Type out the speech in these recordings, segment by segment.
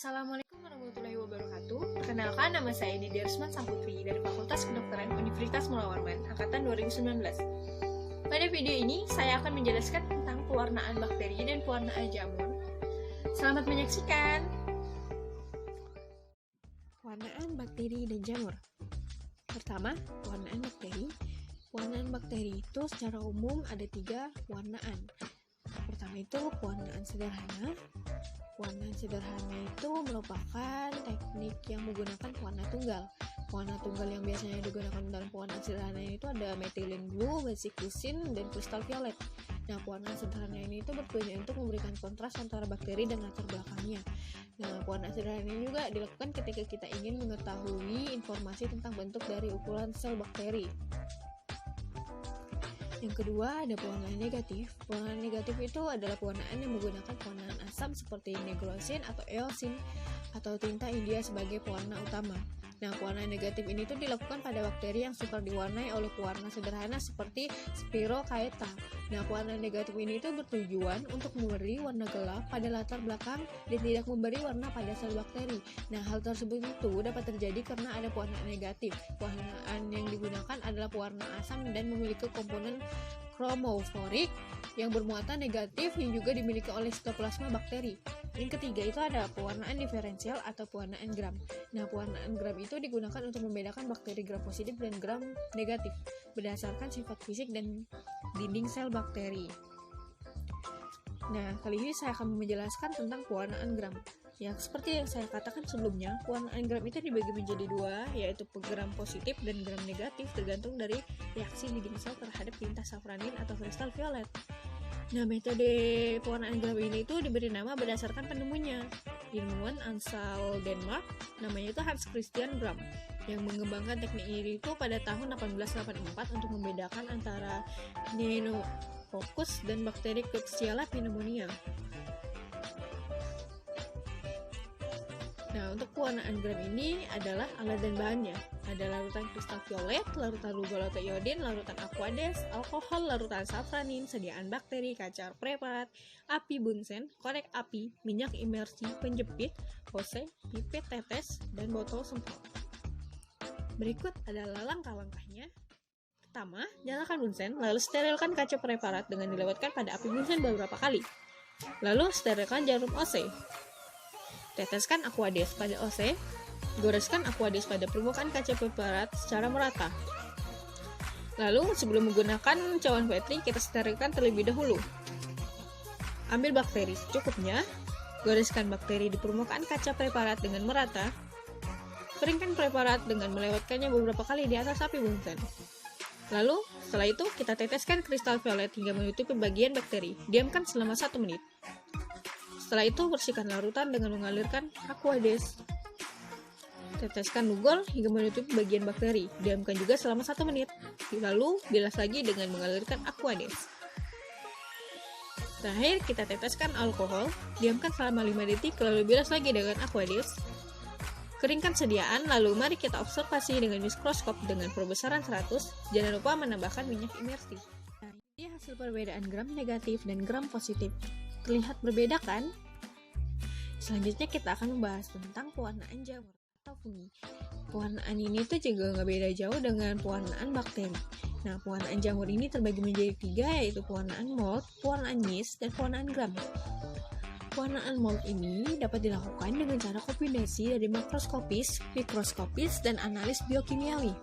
Assalamualaikum warahmatullahi wabarakatuh. Perkenalkan, nama saya Nidia Rusman Samputri dari Fakultas Kedokteran Universitas Mula Warman, Angkatan 2019. Pada video ini, saya akan menjelaskan tentang pewarnaan bakteri dan pewarnaan jamur. Selamat menyaksikan. Pewarnaan bakteri dan jamur. Pertama, pewarnaan bakteri. Pewarnaan bakteri itu secara umum ada 3 pewarnaan. Pertama itu pewarnaan sederhana. Pewarnaan sederhana itu merupakan teknik yang menggunakan pewarna tunggal. Pewarna tunggal yang biasanya digunakan dalam pewarnaan sederhana itu ada methylene blue, basic kusin, dan kristal violet. Nah, pewarnaan sederhana ini itu bertujuan untuk memberikan kontras antara bakteri dan latar belakangnya. Nah, pewarnaan sederhana ini juga dilakukan ketika kita ingin mengetahui informasi tentang bentuk dari ukuran sel bakteri. Yang kedua ada pewarnaan negatif. Pewarnaan negatif itu adalah pewarnaan yang menggunakan pewarnaan asam seperti nigrosin atau eosin atau tinta India sebagai pewarna utama. Nah, pewarnaan negatif ini tuh dilakukan pada bakteri yang suka diwarnai oleh pewarna sederhana seperti Spirochaeta. Nah, pewarnaan negatif ini tuh bertujuan untuk memberi warna gelap pada latar belakang dan tidak memberi warna pada sel bakteri. Nah, hal tersebut itu dapat terjadi karena ada pewarnaan negatif. Pewarnaan yang digunakan adalah pewarna asam dan memiliki komponen kromofluorik yang bermuatan negatif yang juga dimiliki oleh sitoplasma bakteri. Yang ketiga itu ada pewarnaan diferensial atau pewarnaan gram. Nah, pewarnaan gram itu digunakan untuk membedakan bakteri gram positif dan gram negatif berdasarkan sifat fisik dan dinding sel bakteri. Nah, kali ini saya akan menjelaskan tentang pewarnaan gram. Yang seperti yang saya katakan sebelumnya, pewarnaan gram itu dibagi menjadi 2, yaitu gram positif dan gram negatif tergantung dari reaksi dinding sel terhadap tinta safranin atau kristal violet. Nah, metode pewarnaan gram ini itu diberi nama berdasarkan penemunya, ilmuwan asal Denmark, namanya itu Hans Christian Gram, yang mengembangkan teknik ini itu pada tahun 1884 untuk membedakan antara Pneumococcus dan bakteri Klebsiella pneumonia. Nah, untuk pewarnaan gram ini adalah alat dan bahannya. Ada larutan kristal violet, larutan rugolata iodin, larutan aquades, alkohol, larutan safranin, sediaan bakteri, kacar preparat, api bunsen, korek api, minyak imersi, penjepit, hose, pipet tetes, dan botol semprot. Berikut adalah langkah-langkahnya. Pertama, nyalakan bunsen, lalu sterilkan kaca preparat dengan dilewatkan pada api bunsen beberapa kali. Lalu sterilkan jarum OC. Teteskan aquades pada OC, goreskan aquades pada permukaan kaca preparat secara merata. Lalu, sebelum menggunakan cawan Petri, kita sterilkan terlebih dahulu. Ambil bakteri secukupnya, goreskan bakteri di permukaan kaca preparat dengan merata. Keringkan preparat dengan melewatkannya beberapa kali di atas api bunsen. Lalu, setelah itu, kita teteskan kristal violet hingga menutupi bagian bakteri. Diamkan selama 1 menit. Setelah itu, bersihkan larutan dengan mengalirkan aquades. Teteskan lugol hingga menutupi bagian bakteri. Diamkan juga selama 1 menit. Lalu, bilas lagi dengan mengalirkan aquades. Terakhir, kita teteskan alkohol. Diamkan selama 5 detik, lalu bilas lagi dengan aquades. Keringkan sediaan, lalu mari kita observasi dengan mikroskop dengan perbesaran 100. Jangan lupa menambahkan minyak imersi. Nah, ini hasil perbedaan gram negatif dan gram positif. Terlihat berbeda kan? Selanjutnya kita akan membahas tentang pewarnaan jamur atau fungi. Pewarnaan ini tuh juga nggak beda jauh dengan pewarnaan bakteri. Nah, pewarnaan jamur ini terbagi menjadi 3, yaitu pewarnaan mold, pewarnaan yeast, dan pewarnaan gram. Pewarnaan mold ini dapat dilakukan dengan cara kombinasi dari makroskopis, mikroskopis, dan analis biokimiawi.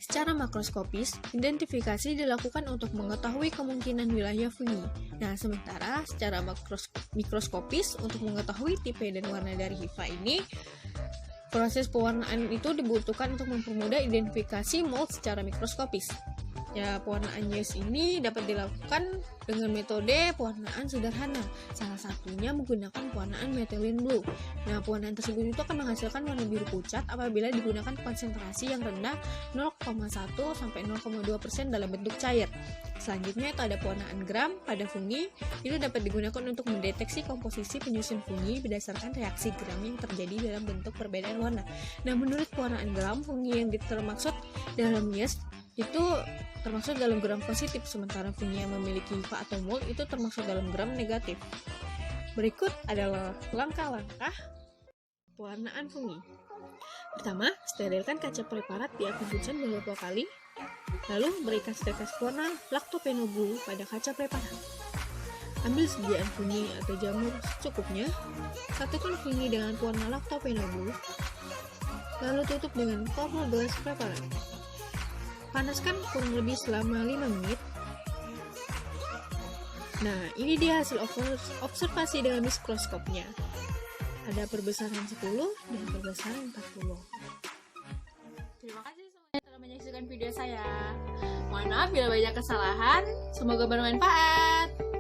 Secara makroskopis, identifikasi dilakukan untuk mengetahui kemungkinan wilayah fungi. Nah, sementara secara mikroskopis untuk mengetahui tipe dan warna dari hifa ini, proses pewarnaan itu dibutuhkan untuk mempermudah identifikasi mold secara mikroskopis. Ya, pewarnaan yeast ini dapat dilakukan dengan metode pewarnaan sederhana. Salah satunya menggunakan pewarnaan methylene blue. Nah, pewarnaan tersebut itu akan menghasilkan warna biru pucat apabila digunakan konsentrasi yang rendah 0,1 sampai 0,2% dalam bentuk cair. Selanjutnya itu ada pewarnaan gram pada fungi. Itu dapat digunakan untuk mendeteksi komposisi penyusun fungi berdasarkan reaksi gram yang terjadi dalam bentuk perbedaan warna. Nah, menurut pewarnaan gram, fungi yang termaksud dalam yeast itu termasuk dalam gram positif, sementara fungi yang memiliki hifa atau mold itu termasuk dalam gram negatif. Berikut adalah langkah-langkah pewarnaan fungi. Pertama, sterilkan kaca preparat di air pencucian beberapa kali. Lalu berikan tetes warna lactopenobu pada kaca preparat. Ambil sediaan fungi atau jamur secukupnya. Satukan fungi dengan pewarna lactopenobu. Lalu tutup dengan cover gelas preparat. Panaskan kurang lebih selama 5 menit. Nah, ini dia hasil observasi dengan mikroskopnya. Ada perbesaran 10 dan perbesaran 40. Terima kasih semuanya telah menyaksikan video saya. Mohon maaf bila banyak kesalahan. Semoga bermanfaat.